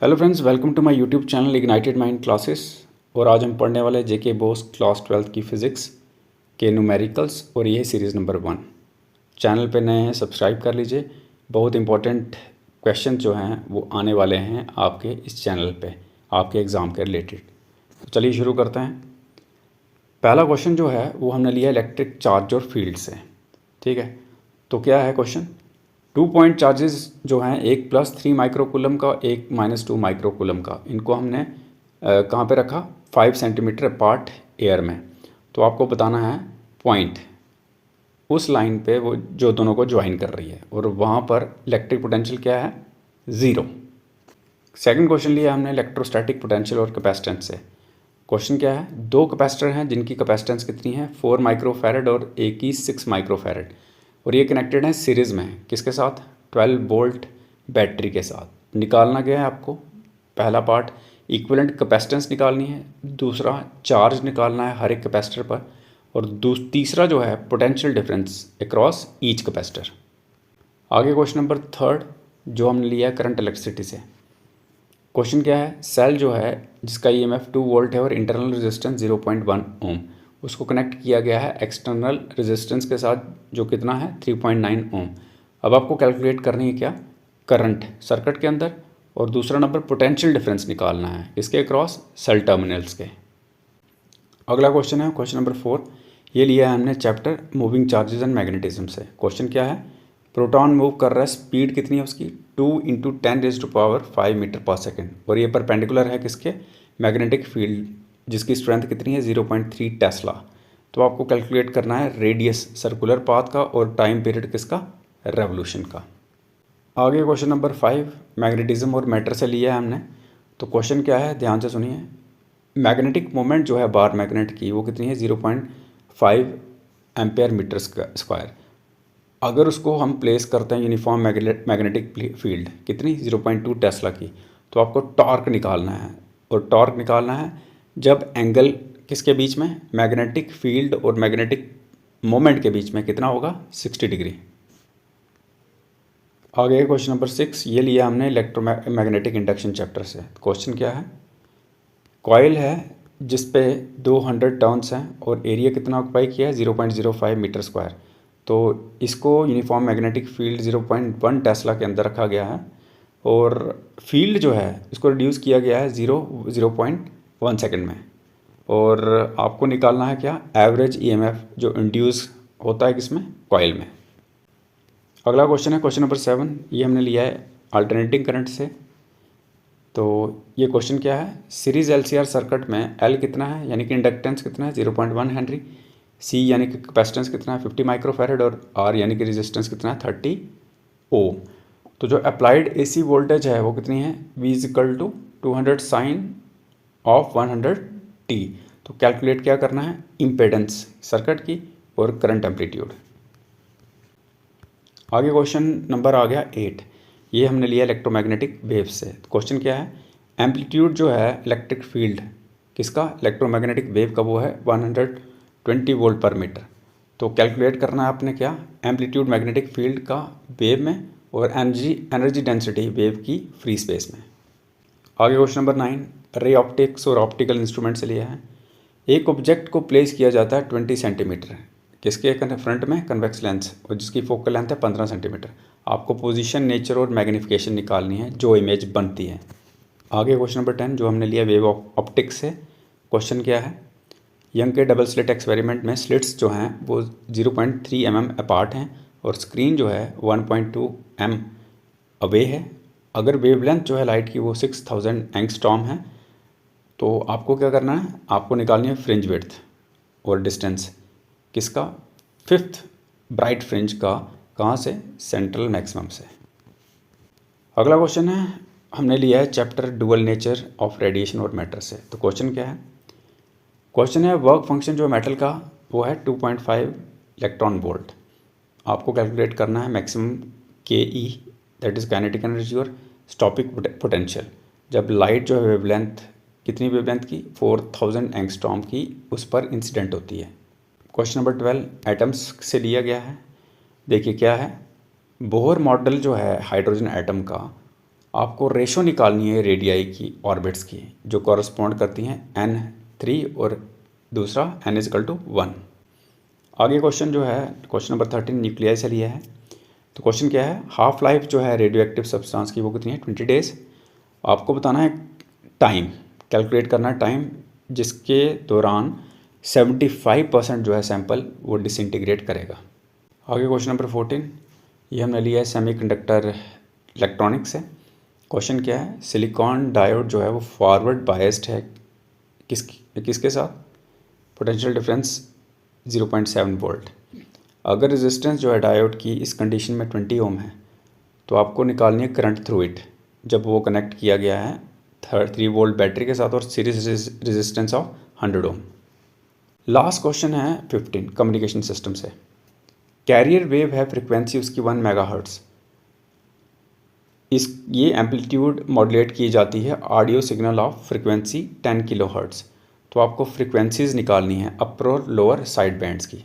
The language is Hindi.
Hello friends, welcome to my YouTube channel Ignited Mind Classes. और आज हम पढ़ने वाले जेके बोस क्लास 12 की फ़िज़िक्स के न्यूमेरिकल्स और ये सीरीज़ नंबर 1। चैनल पे नए हैं, सब्सक्राइब कर लीजिए। बहुत इंपॉर्टेंट क्वेश्चन जो हैं वो आने वाले हैं आपके इस चैनल पे आपके एग्ज़ाम के रिलेटेड। तो चलिए शुरू करते हैं। पहला क्वेश्चन जो है वो हमने लिया इलेक्ट्रिक चार्ज और फील्ड से। ठीक है, तो क्या है क्वेश्चन। 2 पॉइंट चार्जेस जो हैं, एक +3 माइक्रोकूलम का, एक -2 माइक्रोकूलम का, इनको हमने कहाँ पे रखा, 5 सेंटीमीटर अपार्ट एयर में। तो आपको बताना है पॉइंट उस लाइन पे वो जो दोनों को ज्वाइन कर रही है, और वहाँ पर इलेक्ट्रिक पोटेंशियल क्या है, 0। सेकंड क्वेश्चन लिया हमने इलेक्ट्रोस्टैटिक पोटेंशियल और कैपेसिटेंस से। क्वेश्चन क्या है, दो कैपेसिटर हैं जिनकी कैपेसिटेंस कितनी है, 4 माइक्रोफैरड और एक की 6 माइक्रोफैरड, और ये कनेक्टेड है सीरीज़ में किसके साथ, 12 वोल्ट बैटरी के साथ। निकालना क्या है आपको, पहला पार्ट इक्विवेलेंट कैपेसिटेंस निकालनी है, दूसरा चार्ज निकालना है हर एक कैपेसिटर पर, और तीसरा जो है potential difference across each capacitor. आगे क्वेश्चन नंबर थर्ड जो हमने लिया है करंट इलेक्ट्रिसिटी से। क्वेश्चन क्या है, सेल जो है जिसका ईएमएफ 2 वोल्ट है और इंटरनल रेजिस्टेंस 0.1 ओम, उसको कनेक्ट किया गया है एक्सटर्नल रेजिस्टेंस के साथ जो कितना है 3.9 ओम। अब आपको कैलकुलेट करनी है क्या, करंट सर्किट के अंदर, और दूसरा नंबर पोटेंशियल डिफरेंस निकालना है इसके अक्रॉस सेल टर्मिनल्स के। अगला क्वेश्चन है क्वेश्चन नंबर 4। ये लिया है हमने chapter moving charges and magnetism से। क्वेश्चन क्या है, प्रोटॉन मूव कर रहा है, स्पीड कितनी है उसकी, 2 × 10⁵ मीटर पर सेकेंड, और ये परपेंडिकुलर है किसके, मैग्नेटिक फील्ड जिसकी स्ट्रेंथ कितनी है 0.3 टेस्ला। तो आपको कैलकुलेट करना है रेडियस सर्कुलर पाथ का और टाइम पीरियड किसका, रेवोल्यूशन का। आगे क्वेश्चन नंबर 5 मैग्नेटिज्म और मैटर से लिया है हमने। तो क्वेश्चन क्या है, ध्यान से सुनिए। मैग्नेटिक मोमेंट जो है बार मैग्नेट की वो कितनी है 0.5 एम्पेयर मीटर स्क्वायर। अगर उसको हम प्लेस करते हैं यूनिफॉर्म मैग्नेटिक फील्ड कितनी 0.2 टेस्ला की, तो आपको टॉर्क निकालना है, और टॉर्क निकालना है जब एंगल किसके बीच में, मैग्नेटिक फील्ड और मैग्नेटिक मोमेंट के बीच में कितना होगा, 60 डिग्री। आगे क्वेश्चन नंबर 6 ये लिया हमने इलेक्ट्रोमैग्नेटिक इंडक्शन चैप्टर से। क्वेश्चन क्या है, कॉइल है जिस पे 200 टर्न्स हैं और एरिया कितना ऑक्यूपाई किया है 0.05 मीटर स्क्वायर। तो इसको यूनिफॉर्म मैग्नेटिक फील्ड 0.1 टेस्ला के अंदर रखा गया है, और फील्ड जो है इसको रिड्यूस किया गया है 0.1 सेकेंड में। और आपको निकालना है क्या, एवरेज ईएमएफ जो इंड्यूस होता है किसमें, कॉइल में। अगला क्वेश्चन है क्वेश्चन नंबर 7। ये हमने लिया है अल्टरनेटिंग करंट से। तो ये क्वेश्चन क्या है, सीरीज एलसीआर सर्किट में एल कितना है, यानी कि इंडक्टेंस कितना है 0.1 हेनरी, सी यानी कि कैपेसिटेंस कितना है 50 माइक्रोफैरड, और आर यानी कि रेजिस्टेंस कितना है 30 ओम। तो जो अप्लाइड एसी वोल्टेज है वो कितनी है, V = 200 साइन ऑफ 100 t। तो कैलकुलेट क्या करना है, इम्पेडेंस सर्किट की और करंट एम्पलीट्यूड। आगे क्वेश्चन नंबर आ गया 8। ये हमने लिया इलेक्ट्रोमैग्नेटिक वेव से। क्वेश्चन क्या है, एम्पलीट्यूड जो है इलेक्ट्रिक फील्ड किसका, इलेक्ट्रोमैग्नेटिक वेव का वो है 120 वोल्ट पर मीटर। तो कैलकुलेट करना है आपने क्या, एम्पलीट्यूड मैग्नेटिक फील्ड का वेव में, और एनर्जी डेंसिटी वेव की फ्री स्पेस में। आगे क्वेश्चन नंबर 9 रे ऑप्टिक्स और ऑप्टिकल इंस्ट्रूमेंट से लिया है। एक ऑब्जेक्ट को प्लेस किया जाता है 20 सेंटीमीटर किसके फ्रंट में, कन्वेक्स लेंस, और जिसकी फोकल लेंथ है 15 सेंटीमीटर। आपको पोजीशन, नेचर और मैग्नीफिकेशन निकालनी है जो इमेज बनती है। आगे क्वेश्चन नंबर 10 जो हमने लिया वेव ऑप्टिक्स से। क्वेश्चन क्या है, यंग के डबल स्लिट एक्सपेरिमेंट में स्लिट्स जो हैं वो 0.3 mm अपार्ट हैं, और स्क्रीन जो है 1.2 m अवे है। अगर वेवलेंथ जो है लाइट की वो 6000 एंगस्ट्रॉम है, तो आपको क्या करना है, आपको निकालनी है फ्रिंज विड्थ और डिस्टेंस किसका, 5th ब्राइट फ्रिंज का, कहाँ से, सेंट्रल मैक्सिमम से। अगला क्वेश्चन है हमने लिया है chapter dual nature of radiation और मैटर से। तो क्वेश्चन क्या है, क्वेश्चन है वर्क फंक्शन जो मेटल का वो है 2.5 इलेक्ट्रॉन वोल्ट। आपको कैलकुलेट करना है maximum KE that is kinetic energy और स्टॉपिक पोटेंशियल जब लाइट जो है वेवलेंथ, कितनी वेवलेंथ की, 4000 एंगस्ट्रॉम की उस पर इंसिडेंट होती है। क्वेश्चन नंबर 12 एटम्स से लिया गया है। देखिए क्या है, बोहर मॉडल जो है हाइड्रोजन एटम का, आपको रेशो निकालनी है रेडियाई की ऑर्बिट्स की जो कॉरस्पॉन्ड करती हैं n3 और दूसरा n=1। आगे क्वेश्चन जो है क्वेश्चन नंबर 13 न्यूक्लियाई से लिया है। तो क्वेश्चन क्या है, हाफ लाइफ जो है रेडियो एक्टिव सब्सटेंस की वो कितनी है 20 डेज। आपको बताना है टाइम, कैलकुलेट करना है टाइम जिसके दौरान 75% जो है सैंपल वो डिसइंटीग्रेट करेगा। आगे क्वेश्चन नंबर 14, ये हमने लिया है सेमीकंडक्टर इलेक्ट्रॉनिक्स से। क्वेश्चन क्या है, सिलिकॉन डायोड जो है वो फॉरवर्ड बायस्ड है किसके साथ, पोटेंशियल डिफरेंस 0.7 वोल्ट। अगर रेजिस्टेंस जो है डायोड की इस कंडीशन में 20 ओम है तो आपको निकालनी है करंट थ्रू इट जब वो कनेक्ट किया गया है 3 वोल्ट बैटरी के साथ और series resistance of 100 ohm. Last question है 15 कम्युनिकेशन सिस्टम से। कैरियर वेव है फ्रिक्वेंसी उसकी 1 मेगाहर्ट्ज़। ये एम्पलीट्यूड मॉड्यूलेट की जाती है audio signal of frequency 10 kilohertz. तो आपको फ्रिक्वेंसीज़ निकालनी है अपर और लोअर साइड बैंड्स की।